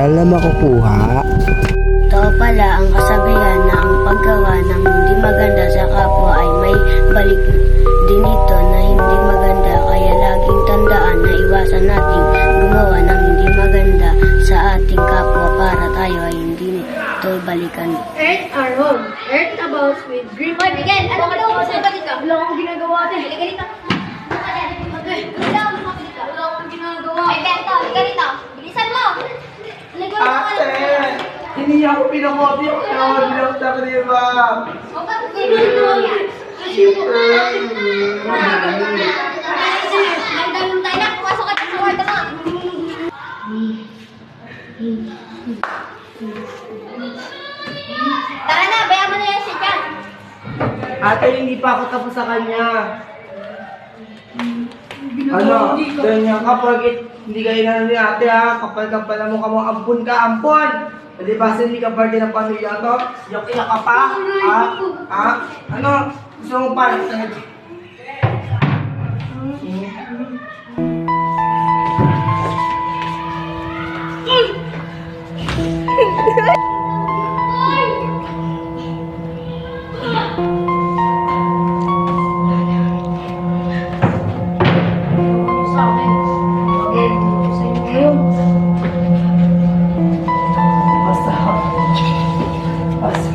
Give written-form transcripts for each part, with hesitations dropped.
aral na makukuha. Ito pala ang kasabihan na ang paggawa ng hindi maganda sa kapwa ay may balik din ito na hindi maganda. Kaya laging tandaan na iwasan nating gumawa ng hindi maganda sa ating kapwa para tayo ay hindi nito balikan. Earth our home. Earth abounds with green. Hoy, Miguel, ano ka daw sa kapatid ka? Wala akong ginagawa din. Halika rito. Okay. Wala akong kapatid ka. Wala akong ginagawa. Ay, Bento, halika rito. Bilisan mo. Halika mo. Ate! Hindi ako pinamoti yung pinamoti ng takriba! O, ba't ganyan mo yan? Nagdalong tayo na. Pumasok ka sa kwarto mo. Tara na, bayan mo na yan si Jan. Ate, hindi pa ako tapos sa kanya. Ano? Ganyan ka, porkit hindi kayo na ni ate ha. Kapal-kapal na mukha mo, ampun ka, ampun! Hindi ba hindi ka parte ng pamilya to? Iyak-iyak ka pa? Ha? Ha? Ano? Gusto mo pa? Sa akin. Sa inyo ngayon. Basta. Basta.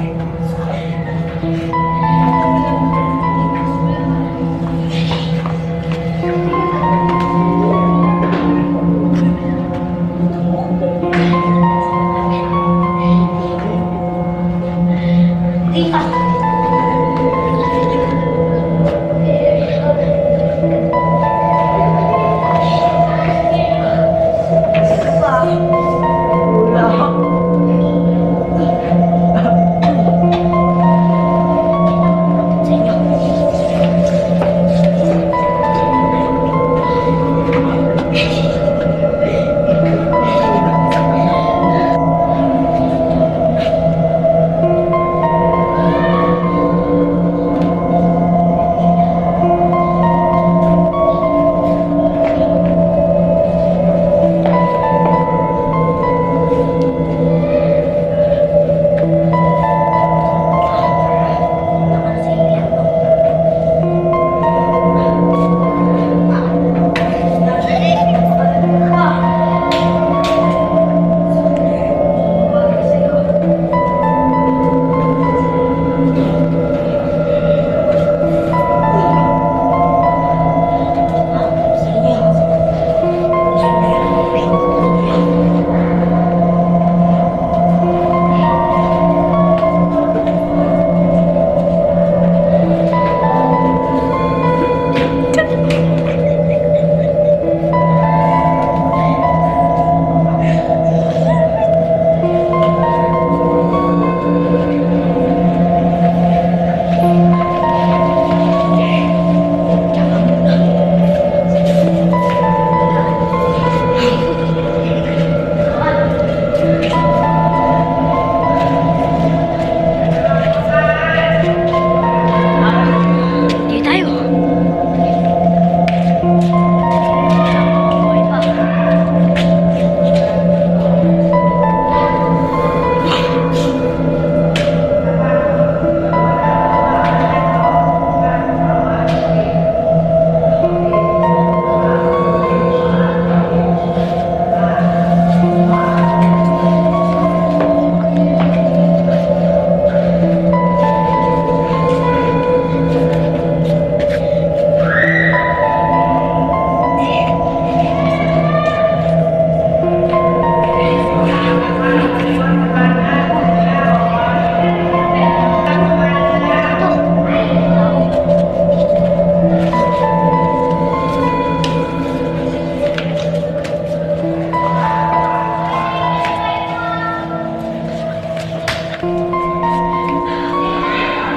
Di tayo.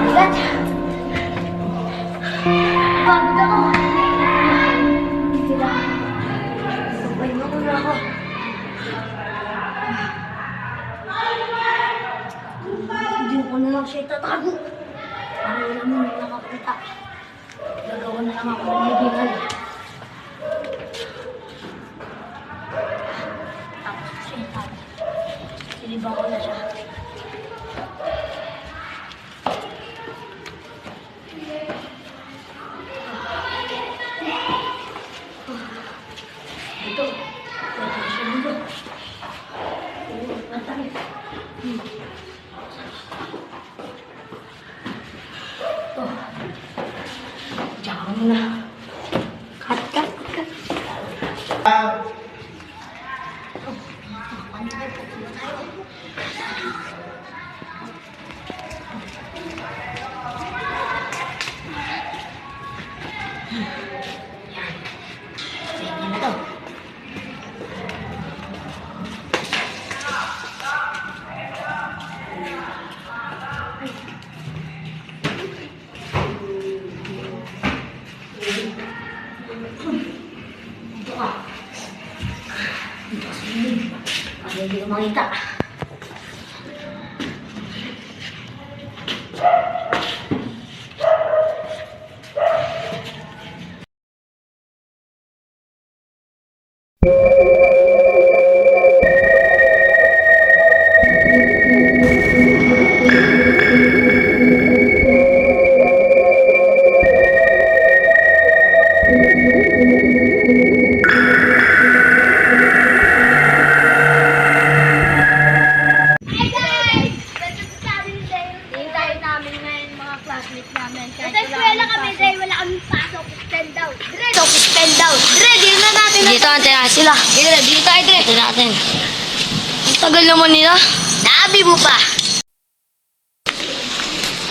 Bigat. Pagod ako. Hindi lang. Sabay mo muna ako. Hindi ko na lang siya itatago. Para wala mo nang nakakita. Gagawa na lang ako ng ibigan. Tapos siya itago. Nilibang ko na siya. Ito. Ito siya dito. Matang. Ito. Diyan ka muna. Cut, cut, cut. Yan na to. Dito ka. Dito ka sa lilim. Para hindi ko makita. Hi guys! Welcome sa amin day. Hintayin namin ngayon mga classmates namin. Sa eskwela kami day, wala kaming pasok. Stand down. Dre, stand down. Dre, di na natin. Dito ante na sila. Dito tayo, Dre. Ito natin. Ang tagal naman nila. Naabi mo pa.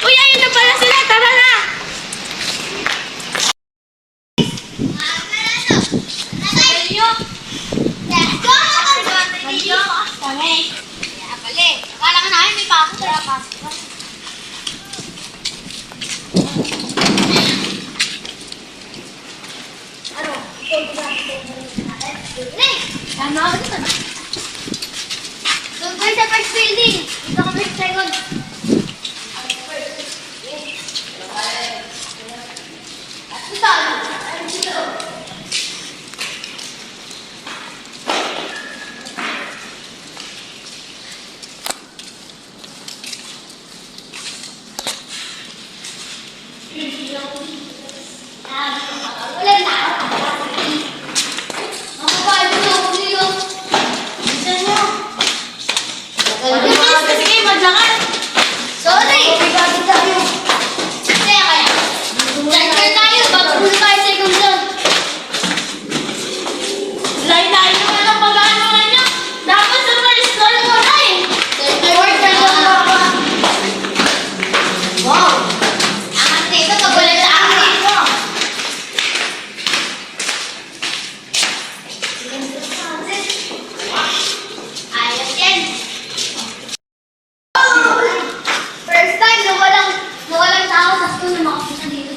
Uy, ayun na pala sila. Tara na. Let's go! Let's go! Kami. Kaya pala. Akala ka namin may pasok. Tara, pasok. Ano? Tama ako dito na. Doon tayo sa first building. Dito kami sa second. Dito. Ulan na. Makapagod na ako dito. Bisa nyo. Kasi kayo madlakan. Sorry. Bigatin tayo. Kaya kaya. Second tayo. Bago muna tayo second zone. Lain-lain naman ang pag-ano nyo. Dapat sa first zone muna eh. Third zone na pa. Wow. Angat dito. Kagulat sa akin. Ayos yan. First time na walang tao sa school na makapunta dito.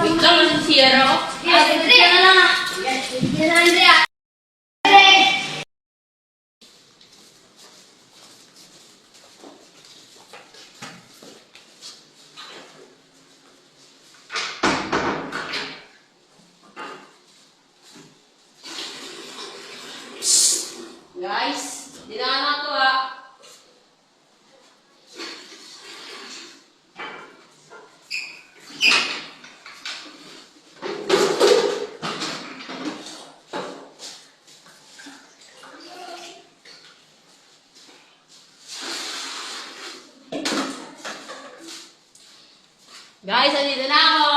Wait lang, nasa CR ako. Yes, Andrea na lang ah. Yes, Andrea. Guys, di na nga to ah. Guys, andito na ako.